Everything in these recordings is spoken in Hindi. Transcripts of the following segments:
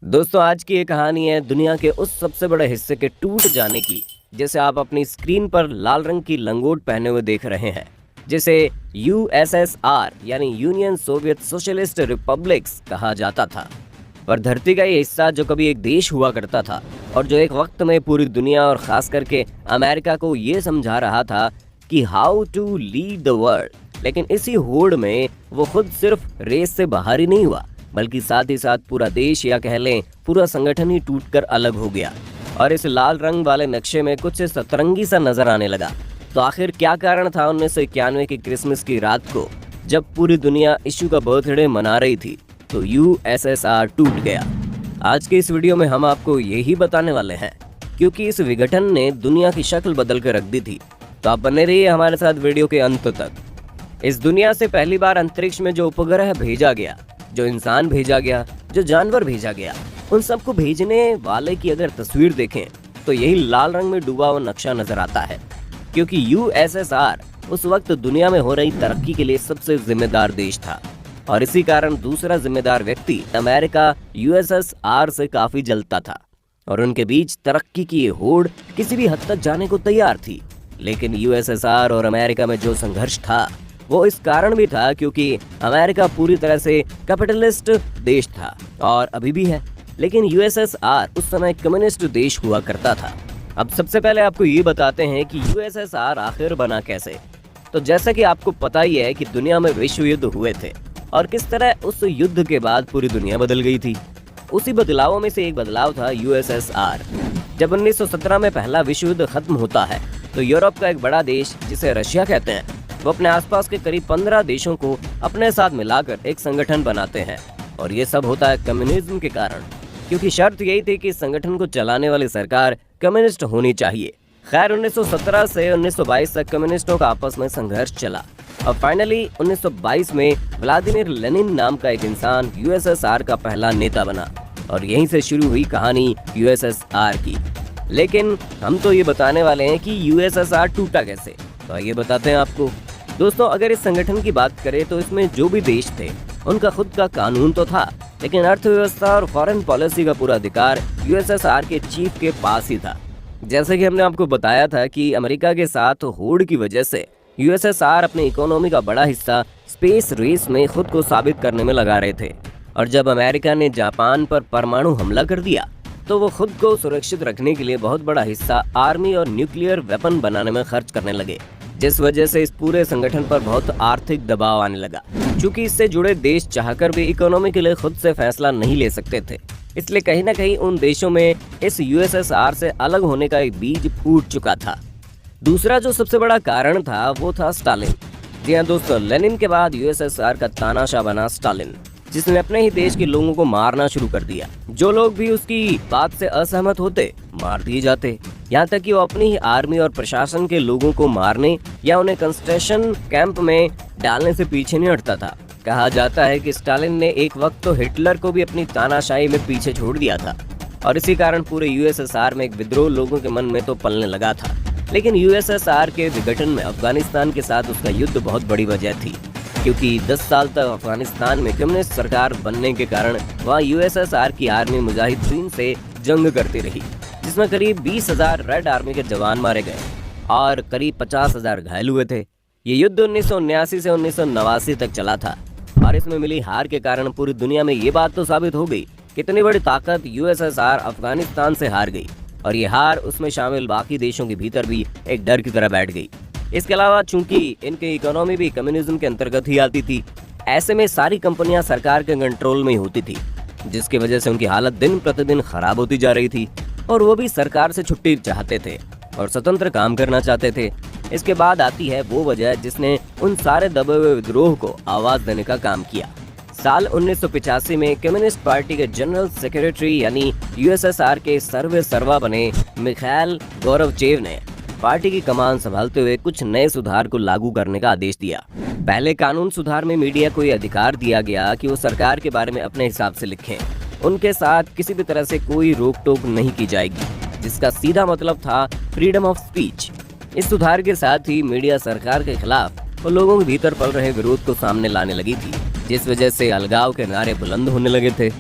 दोस्तों, आज की ये कहानी है दुनिया के उस सबसे बड़े हिस्से के टूट जाने की, जैसे आप अपनी स्क्रीन पर लाल रंग की लंगोट पहने हुए देख रहे हैं, जिसे यूएसएसआर यानी यूनियन सोवियत सोशलिस्ट रिपब्लिक्स कहा जाता था। और धरती का ये हिस्सा जो कभी एक देश हुआ करता था और जो एक वक्त में पूरी दुनिया और खास करके अमेरिका को ये समझा रहा था कि how to lead the world. लेकिन इसी होड़ में वो खुद सिर्फ रेस से बाहर ही नहीं हुआ, बल्कि साथ ही साथ पूरा देश या कह लें पूरा संगठन ही टूटकर अलग हो गया और इस लाल रंग वाले नक्शे में कुछ सतरंगी सा नजर आने लगा। तो आखिर क्या कारण था 1991 की क्रिसमस की रात को, जब पूरी दुनिया यीशु का बर्थडे मना रही थी, तो यूएसएसआर टूट गया। आज के इस वीडियो में हम आपको यही बताने वाले हैं, क्योंकि इस विघटन ने दुनिया की शक्ल बदल कर रख दी थी। तो आप बने रहिए हमारे साथ वीडियो के अंत तक। इस दुनिया से पहली बार अंतरिक्ष में जो उपग्रह भेजा गया, जो इंसान भेजा गया, जो जानवर भेजा गया, उन सबको भेजने वाले की अगर तस्वीर देखें तो यही लाल रंग में डूबा हुआ नक्शा नजर आता है, क्योंकि यूएसएसआर उस वक्त दुनिया में हो रही तरक्की के लिए सबसे जिम्मेदार देश था। और इसी कारण दूसरा जिम्मेदार व्यक्ति अमेरिका यूएसएसआर से काफी जलता था और उनके बीच तरक्की की ये होड़ किसी भी हद तक जाने को तैयार थी। लेकिन यूएसएसआर और अमेरिका में जो संघर्ष था वो इस कारण भी था क्योंकि अमेरिका पूरी तरह से कैपिटलिस्ट देश था और अभी भी है, लेकिन यूएसएसआर उस समय कम्युनिस्ट देश हुआ करता था। अब सबसे पहले आपको ये बताते हैं कि यूएसएसआर आखिर बना कैसे। तो जैसा कि आपको पता ही है कि दुनिया में विश्व युद्ध हुए थे और किस तरह उस युद्ध के बाद पूरी दुनिया बदल गई थी। उसी बदलावों में से एक बदलाव था यूएसएसआर। जब 1917 में पहला विश्व युद्ध खत्म होता है तो यूरोप का एक बड़ा देश, जिसे रशिया कहते हैं, वो अपने आसपास के करीब 15 देशों को अपने साथ मिलाकर एक संगठन बनाते हैं। और ये सब होता है कम्युनिज्म के कारण, क्योंकि शर्त यही थी कि इस संगठन को चलाने वाली सरकार कम्युनिस्ट होनी चाहिए। खैर 1917 से 1922 तक कम्युनिस्टों का आपस में संघर्ष चला और फाइनली 1922 में व्लादिमीर लेनिन नाम का एक इंसान यूएसएसआर का पहला नेता बना और यहीं से शुरू हुई कहानी यूएसएसआर की। लेकिन हम तो ये बताने वाले हैं कि यूएसएसआर टूटा कैसे, तो आइए बताते हैं आपको। दोस्तों, अगर इस संगठन की बात करें तो इसमें जो भी देश थे उनका खुद का कानून तो था, लेकिन अर्थव्यवस्था और फॉरेन पॉलिसी का पूरा अधिकार यूएसएसआर के चीफ के पास ही था। जैसे कि हमने आपको बताया था कि अमेरिका के साथ होड़ की वजह से यूएसएसआर अपनी इकोनॉमी का बड़ा हिस्सा स्पेस रेस में खुद को साबित करने में लगा रहे थे। और जब अमेरिका ने जापान पर परमाणु हमला कर दिया तो वो खुद को सुरक्षित रखने के लिए बहुत बड़ा हिस्सा आर्मी और न्यूक्लियर वेपन बनाने में खर्च करने लगे, जिस वजह से इस पूरे संगठन पर बहुत आर्थिक दबाव आने लगा। क्योंकि इससे जुड़े देश चाहकर भी इकोनॉमी के लिए खुद से फैसला नहीं ले सकते थे, इसलिए कहीं ना कहीं उन देशों में इस यूएसएसआर से अलग होने का एक बीज फूट चुका था। दूसरा जो सबसे बड़ा कारण था वो था स्टालिन। जी हाँ दोस्तों, लेनिन के बाद यूएसएसआर का तानाशाह बना स्टालिन, जिसने अपने ही देश के लोगों को मारना शुरू कर दिया। जो लोग भी उसकी बात से असहमत होते मार दिए जाते, यहाँ तक कि वो अपनी ही आर्मी और प्रशासन के लोगों को मारने या उन्हें कंसंट्रेशन कैंप में डालने से पीछे नहीं हटता था। कहा जाता है कि स्टालिन ने एक वक्त तो हिटलर को भी अपनी तानाशाही में पीछे छोड़ दिया था और इसी कारण पूरे यूएसएसआर में एक विद्रोह लोगों के मन में तो पलने लगा था। लेकिन यूएसएसआर के विघटन में अफगानिस्तान के साथ उसका युद्ध बहुत बड़ी वजह थी, क्योंकि 10 साल तक अफगानिस्तान में कम्युनिस्ट सरकार बनने के कारण वहाँ यूएसएसआर की आर्मी मुजाहिदीन से जंग करती रही, जिसमें करीब 20,000 रेड आर्मी के जवान मारे गए और करीब 50,000 घायल हुए थे। ये युद्ध 1979 से 1989 तक चला था और इसमें मिली हार के कारण पूरी दुनिया में ये बात तो साबित हो गई कि इतनी बड़ी ताकत यूएसएसआर अफगानिस्तान से हार गई और ये हार उसमें शामिल बाकी देशों के भीतर भी एक डर की तरह बैठ गई। इसके अलावा चूंकि इनकी इकोनॉमी भी कम्युनिज्म के अंतर्गत ही आती थी, ऐसे में सारी कंपनियां सरकार के कंट्रोल में ही होती थी, जिसकी वजह से उनकी हालत दिन प्रतिदिन खराब होती जा रही थी और वो भी सरकार से छुट्टी चाहते थे और स्वतंत्र काम करना चाहते थे। इसके बाद आती है वो वजह जिसने उन सारे दबे हुए विद्रोह को आवाज देने का काम किया। साल 1985 में कम्युनिस्ट पार्टी के जनरल सेक्रेटरी यानी यूएसएसआर के सर्वे सर्वा बने मिखाइल गोर्बाचेव ने पार्टी की कमान संभालते हुए कुछ नए सुधार को लागू करने का आदेश दिया। पहले कानून सुधार में मीडिया को यह अधिकार दिया गया कि वो सरकार के बारे में अपने हिसाब से लिखें। उनके साथ किसी भी तरह से कोई रोक टोक नहीं की जाएगी, जिसका सीधा मतलब था फ्रीडम ऑफ स्पीच। इस सुधार के साथ ही मीडिया सरकार के खिलाफ और लोगों के भीतर पल रहे विरोध को सामने लाने लगी थी, जिस वजह से अलगाव के नारे बुलंद होने लगे थे।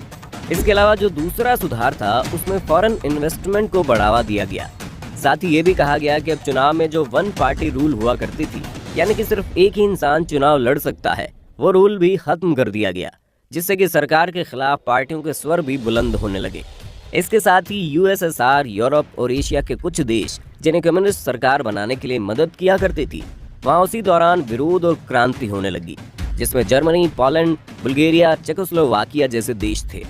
इसके अलावा जो दूसरा सुधार था उसमें फॉरेन इन्वेस्टमेंट को बढ़ावा दिया गया। साथ ही ये भी कहा गया कि अब चुनाव में जो वन पार्टी रूल हुआ करती थी, यानी कि सिर्फ एक ही इंसान चुनाव लड़ सकता है, वो रूल भी खत्म कर दिया गया, जिससे कि सरकार के खिलाफ पार्टियों के स्वर भी बुलंद होने लगे। इसके साथ ही यूएसएसआर, यूरोप और एशिया के कुछ देश जिन्हें कम्युनिस्ट सरकार बनाने के लिए मदद किया करती थी, वहाँ उसी दौरान विरोध और क्रांति होने लगी, जिसमें जर्मनी, पोलैंड, बुल्गारिया, चेकोस्लोवाकिया जैसे देश थे।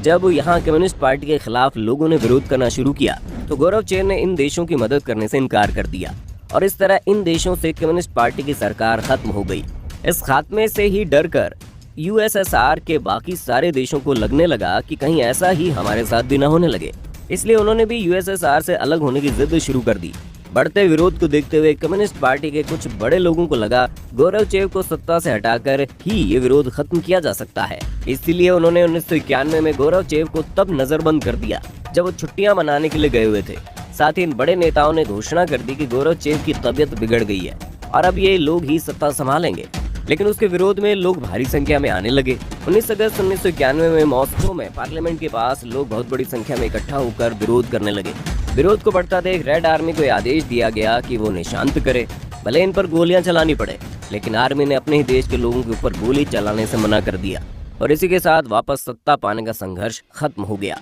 जब यहाँ कम्युनिस्ट पार्टी के खिलाफ लोगों ने विरोध करना शुरू किया तो गोरबचेव ने इन देशों की मदद करने से इनकार कर दिया और इस तरह इन देशों से कम्युनिस्ट पार्टी की सरकार खत्म हो गई। इस खात्मे से ही डरकर यूएसएसआर के बाकी सारे देशों को लगने लगा कि कहीं ऐसा ही हमारे साथ भी न होने लगे, इसलिए उन्होंने भी यूएसएसआर से अलग होने की जिद शुरू कर दी। बढ़ते विरोध को देखते हुए कम्युनिस्ट पार्टी के कुछ बड़े लोगों को लगा गोरबचेव को सत्ता से हटाकर ही ये विरोध खत्म किया जा सकता है। इसलिए उन्होंने 1991 में गोरबचेव को तब नजरबंद कर दिया जब वो छुट्टियां मनाने के लिए गए हुए थे। साथ ही इन बड़े नेताओं ने घोषणा कर दी कि गोरबचेव की तबीयत बिगड़ गई है और अब ये लोग ही सत्ता संभालेंगे। लेकिन उसके विरोध में लोग भारी संख्या में आने लगे। 19 अगस्त 1991 में मॉस्को में पार्लियामेंट के पास लोग बहुत बड़ी संख्या में इकट्ठा होकर विरोध करने लगे। विरोध को बढ़ता देख रेड आर्मी को आदेश दिया गया कि वो उन्हें शांत करे, भले इन पर गोलियां चलानी पड़े। लेकिन आर्मी ने अपने ही देश के लोगों के ऊपर गोली चलाने से मना कर दिया और इसी के साथ वापस सत्ता पाने का संघर्ष खत्म हो गया।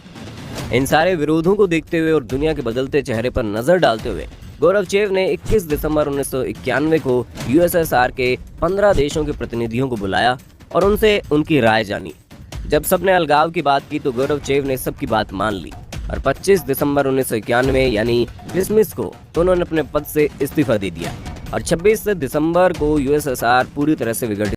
इन सारे विरोधों को देखते हुए और दुनिया के बदलते चेहरे पर नजर डालते हुए गोरबचेव ने 21 दिसंबर 1991 को यूएसएसआर के 15 देशों के प्रतिनिधियों को बुलाया और उनसे उनकी राय जानी। जब सबने अलगाव की बात की तो गोरबचेव ने सबकी बात मान ली और 25 दिसंबर 1991 यानी क्रिसमस को तो उन्होंने अपने पद से इस्तीफा दे दिया और 26 दिसंबर को यूएसएसआर पूरी तरह से विघटित